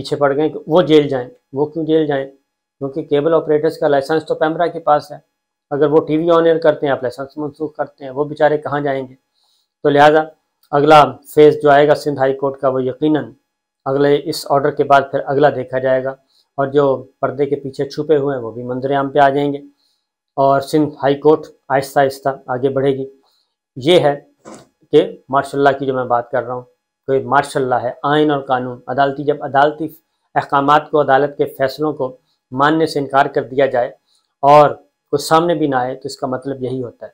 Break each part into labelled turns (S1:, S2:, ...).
S1: پیچھے پڑ گئے کہ وہ جیل جائیں۔ وہ کیوں جیل جائیں؟ کیونکہ کیبل آپریٹرز کا لائسنس تو پیمرا کے پاس ہے، اگر وہ ٹی وی آن ایئر کرتے ہیں آپ لائسنس منسوخ کرتے ہیں، وہ بیچارے کہاں جائیں گے؟ تو لہٰذا اگلا فیز جو آئے گا سندھ ہائی کورٹ کا، وہ یقیناً اگلے اس آرڈر کے بعد پھر اگلا دیکھا جائے گا، اور جو پردے کے پیچھے چھپے ہوئے ہیں وہ بھی منظر عام پہ آ جائیں گے، اور سندھ ہائی کورٹ آہستہ آہستہ آگے بڑھے گی۔ یہ ہے کہ مارشل اللہ کی جو میں بات کر رہا ہوں، تو یہ مارشل اللہ ہے، آئین اور قانون، عدالتی جب عدالتی احکامات کو، عدالت کے فیصلوں کو ماننے سے انکار کر دیا جائے اور کوئی سامنے بھی نہ آئے، تو اس کا مطلب یہی ہوتا ہے۔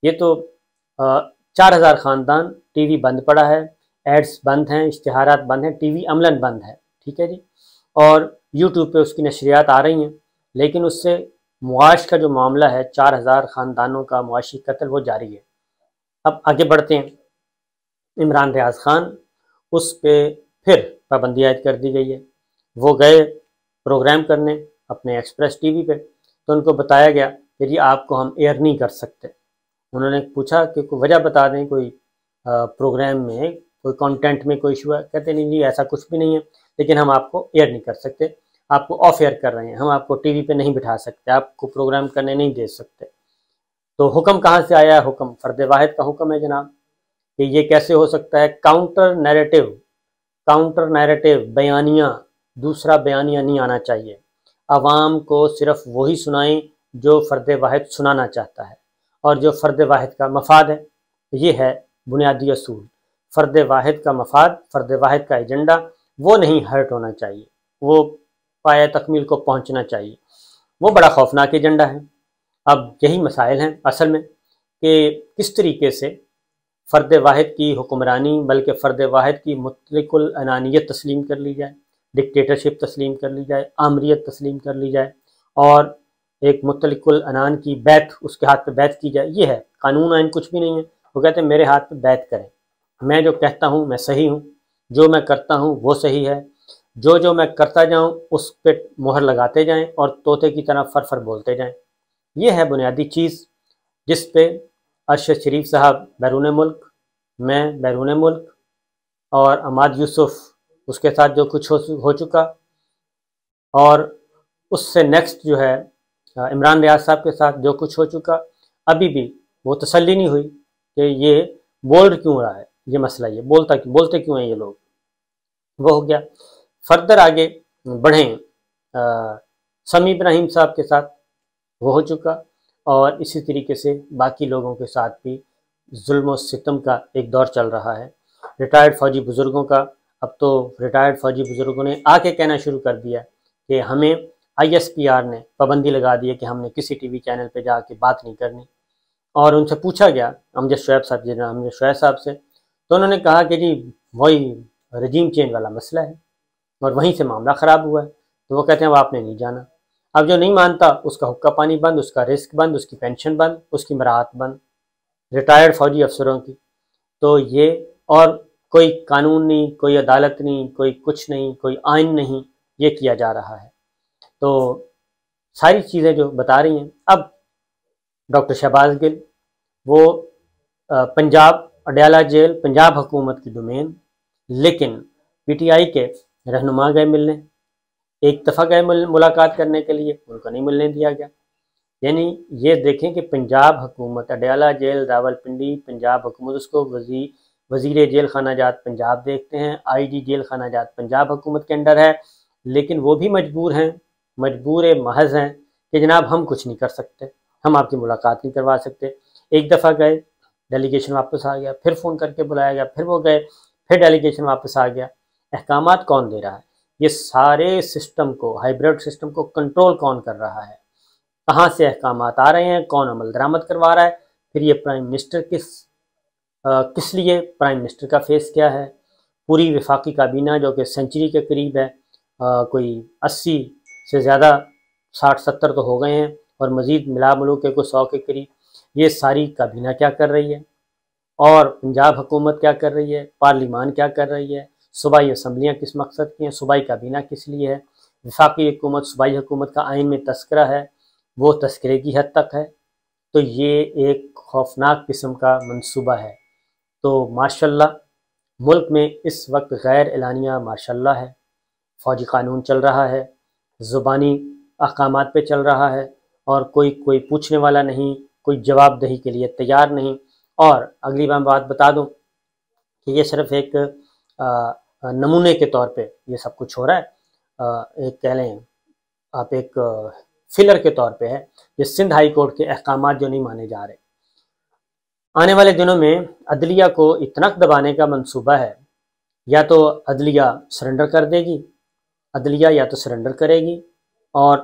S1: یہ تو 4000 خاندان ٹی وی بند پڑا ہے، ایڈز بند ہیں، اشتہارات بند ہیں، ٹی وی عملاً بند ہے، ٹھیک ہے جی، اور یوٹیوب پہ اس کی نشریات آ رہی ہیں، لیکن اس سے معاش کا جو معاملہ ہے، 4000 خاندانوں کا معاشی قتل، وہ جاری ہے۔ اب آگے بڑھتے ہیں، عمران ریاض خان، اس پہ پھر پابندی عائد کر دی گئی ہے۔ وہ گئے پروگرام کرنے اپنے ایکسپریس ٹی وی پہ، تو ان کو بتایا گیا کہ جی آپ کو ہم ایئر نہیں کر سکتے۔ انہوں نے پوچھا کہ کوئی وجہ بتا دیں، کوئی پروگرام میں کوئی کانٹینٹ میں کوئی ایشو ہے؟ کہتے نہیں جی ایسا کچھ بھی نہیں ہے، لیکن ہم آپ کو ایئر نہیں کر سکتے، آپ کو آف ایئر کر رہے ہیں، ہم آپ کو ٹی وی پہ نہیں بٹھا سکتے، آپ کو پروگرام کرنے نہیں دے سکتے۔ تو حکم کہاں سے آیا ہے؟ حکم فرد واحد کا حکم ہے جناب، کہ یہ کیسے ہو سکتا ہے؟ کاؤنٹر نیریٹو بیانیہ، دوسرا بیانیہ نہیں آنا چاہیے، عوام کو صرف وہی سنائیں جو فرد واحد سنانا چاہتا ہے اور جو فرد واحد کا مفاد ہے۔ یہ ہے بنیادی اصول، فرد واحد کا مفاد، فرد واحد کا ایجنڈا، وہ نہیں ہرٹ ہونا چاہیے، وہ پایہ تکمیل کو پہنچنا چاہیے۔ وہ بڑا خوفناک ایجنڈا ہے۔ اب یہی مسائل ہیں اصل میں، کہ کس طریقے سے فرد واحد کی حکمرانی، بلکہ فرد واحد کی مطلق العنانیت تسلیم کر لی جائے، ڈکٹیٹرشپ تسلیم کر لی جائے، آمریت تسلیم کر لی جائے، اور ایک مطلق العنان کی بیعت، اس کے ہاتھ پہ بیعت کی جائے۔ یہ ہے قانون، آئین کچھ بھی نہیں ہے۔ وہ کہتے ہیں میرے ہاتھ پہ بیعت کریں، میں جو کہتا ہوں میں صحیح ہوں، جو میں کرتا ہوں وہ صحیح ہے، جو میں کرتا جاؤں اس پہ مہر لگاتے جائیں اور طوطے کی طرح فر بولتے جائیں۔ یہ ہے بنیادی چیز جس پہ ارشد شریف صاحب بیرون ملک، میں بیرون ملک، اور عماد یوسف اس کے ساتھ جو کچھ ہو چکا، اور اس سے نیکسٹ جو ہے عمران ریاض صاحب کے ساتھ جو کچھ ہو چکا، ابھی بھی وہ تسلی نہیں ہوئی کہ یہ بول کیوں رہا ہے، یہ مسئلہ، یہ بولتے کیوں ہیں یہ لوگ۔ وہ ہو گیا۔ فردر آگے بڑھیں، سمیع ابراہیم صاحب کے ساتھ وہ ہو چکا، اور اسی طریقے سے باقی لوگوں کے ساتھ بھی ظلم و ستم کا ایک دور چل رہا ہے۔ ریٹائرڈ فوجی بزرگوں کا، اب تو ریٹائرڈ فوجی بزرگوں نے آ کے کہنا شروع کر دیا کہ ہمیں ISPR نے پابندی لگا دی ہے کہ ہم نے کسی ٹی وی چینل پہ جا کے بات نہیں کرنی، اور ان سے پوچھا گیا امجد شعیب صاحب سے، تو انہوں نے کہا کہ جی وہی رجیم چینج والا مسئلہ ہے، اور وہیں سے معاملہ خراب ہوا ہے۔ تو وہ کہتے ہیں وہ آپ نے نہیں جانا۔ اب جو نہیں مانتا اس کا حقہ پانی بند، اس کا رزق بند، اس کی پینشن بند، اس کی مراعات بند، ریٹائرڈ فوجی افسروں کی۔ تو یہ، اور کوئی قانون نہیں، کوئی عدالت نہیں، کوئی کچھ نہیں، کوئی آئین نہیں، یہ کیا جا رہا ہے۔ تو ساری چیزیں جو بتا رہی ہیں۔ اب ڈاکٹر شہباز گل، وہ پنجاب اڈیالہ جیل پنجاب حکومت کی ڈومین، لیکن PTI کے رہنما گئے ملنے، ایک دفعہ گئے ملاقات کرنے کے لیے، ان کو نہیں ملنے دیا گیا۔ یعنی یہ دیکھیں کہ پنجاب حکومت، اڈیالہ جیل راولپنڈی پنجاب حکومت، اس کو وزیر جیل خانہ جات پنجاب دیکھتے ہیں، IG جیل خانہ جات پنجاب حکومت کے انڈر ہے، لیکن وہ بھی مجبور محض ہیں کہ جناب ہم کچھ نہیں کر سکتے، ہم آپ کی ملاقات نہیں کروا سکتے۔ ایک دفعہ گئے، ڈیلیگیشن واپس آ گیا، پھر فون کر کے بلایا گیا، پھر وہ گئے، پھر ڈیلیگیشن واپس آ گیا۔ احکامات کون دے رہا ہے؟ یہ سارے سسٹم کو، ہائیبریڈ سسٹم کو کنٹرول کون کر رہا ہے؟ کہاں سے احکامات آ رہے ہیں؟ کون عمل درآمد کروا رہا ہے؟ پھر یہ پرائم منسٹر کس لیے، پرائم منسٹر کا فیس کیا ہے؟ پوری وفاقی کابینہ جو کہ سینچری کے قریب ہے، کوئی 80 سے زیادہ، 60-70 تو ہو گئے ہیں، اور مزید ملا ملو کے کوئی 100 کے قریب، یہ ساری کابینہ کیا کر رہی ہے؟ اور پنجاب حکومت کیا کر رہی ہے؟ پارلیمان کیا کر رہی ہے؟ صوبائی اسمبلیاں کس مقصد کی ہیں؟ صوبائی کابینہ کس لیے ہے؟ وفاقی حکومت، صوبائی حکومت کا آئین میں تذکرہ ہے، وہ تذکرے کی حد تک ہے۔ تو یہ ایک خوفناک قسم کا منصوبہ ہے۔ تو ماشاءاللہ ملک میں اس وقت غیر اعلانیہ ماشاءاللہ ہے، فوجی قانون چل رہا ہے، زبانی احکامات پہ چل رہا ہے، اور کوئی پوچھنے والا نہیں، کوئی جواب دہی کے لیے تیار نہیں۔ اور اگلی بات بتا دوں کہ یہ صرف ایک نمونے کے طور پہ یہ سب کچھ ہو رہا ہے، ایک کہہ لیں آپ ایک فلر کے طور پہ ہے، یہ سندھ ہائی کورٹ کے احکامات جو نہیں مانے جا رہے۔ آنے والے دنوں میں عدلیہ کو اتنا دبانے کا منصوبہ ہے، یا تو عدلیہ سرنڈر کر دے گی، عدلیہ یا تو سرنڈر کرے گی اور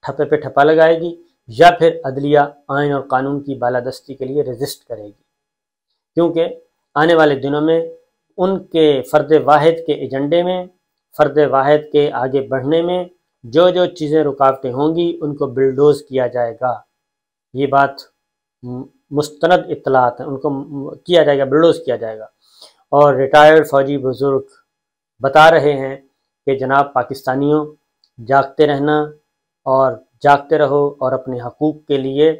S1: ٹھپے پہ ٹھپا لگائے گی، یا پھر عدلیہ آئین اور قانون کی بالادستی کے لیے ریزسٹ کرے گی، کیونکہ آنے والے دنوں میں ان کے فرد واحد کے ایجنڈے میں، فرد واحد کے آگے بڑھنے میں جو جو چیزیں رکاوٹیں ہوں گی ان کو بلڈوز کیا جائے گا۔ یہ بات مستند اطلاعات ہیں، ان کو کیا جائے گا، بلڈوز کیا جائے گا۔ اور ریٹائرڈ فوجی بزرگ بتا رہے ہیں کہ جناب پاکستانیوں، جاگتے رہنا اور جاگتے رہو اور اپنے حقوق کے لیے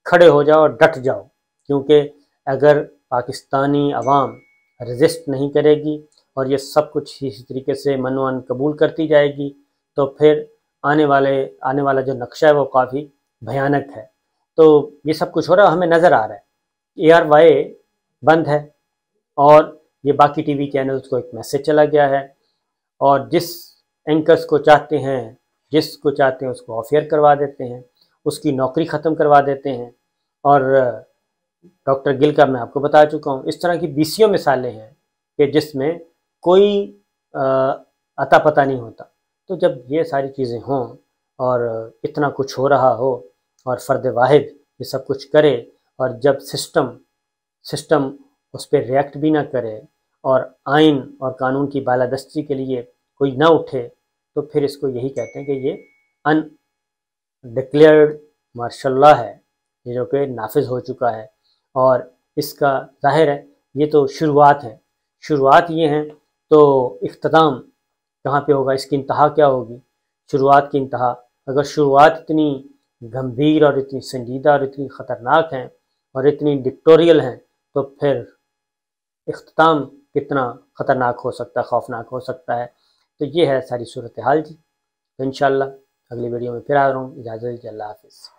S1: کھڑے ہو جاؤ اور ڈٹ جاؤ، کیونکہ اگر پاکستانی عوام ریزسٹ نہیں کرے گی اور یہ سب کچھ اسی طریقے سے منوان قبول کرتی جائے گی تو پھر آنے والا جو نقشہ ہے وہ کافی بھیانک ہے۔ تو یہ سب کچھ ہو رہا ہے، ہمیں نظر آ رہا ہے۔ ARY بند ہے اور یہ باقی ٹی وی چینلز کو ایک میسج چلا گیا ہے، اور جس اینکرز کو چاہتے ہیں اس کو آف ایئر کروا دیتے ہیں، اس کی نوکری ختم کروا دیتے ہیں۔ اور ڈاکٹر گل کا میں آپ کو بتا چکا ہوں، اس طرح کی بیسیوں مثالیں ہیں کہ جس میں کوئی عطا پتہ نہیں ہوتا۔ تو جب یہ ساری چیزیں ہوں اور اتنا کچھ ہو رہا ہو اور فرد واحد یہ سب کچھ کرے، اور جب سسٹم اس پہ ریئیکٹ بھی نہ کرے اور آئین اور قانون کی بالادستی کے لیے کوئی نہ اٹھے، تو پھر اس کو یہی کہتے ہیں کہ یہ ان ڈکلیئرڈ مارشل لا ہے، یہ جو کہ نافذ ہو چکا ہے۔ اور اس کا ظاہر ہے یہ تو شروعات ہے، شروعات یہ ہیں، تو اختتام کہاں پہ ہوگا، اس کی انتہا کیا ہوگی؟ شروعات کی انتہا، اگر شروعات اتنی گمبھیر اور اتنی سنجیدہ اور اتنی خطرناک ہیں اور اتنی ڈکٹوریل ہیں، تو پھر اختتام کتنا خطرناک ہو سکتا ہے، خوفناک ہو سکتا ہے۔ تو یہ ہے ساری صورتحال جی۔ تو انشاءاللہ اگلی ویڈیو میں پھر آ رہا ہوں، اجازت دیجیے، اللہ حافظ۔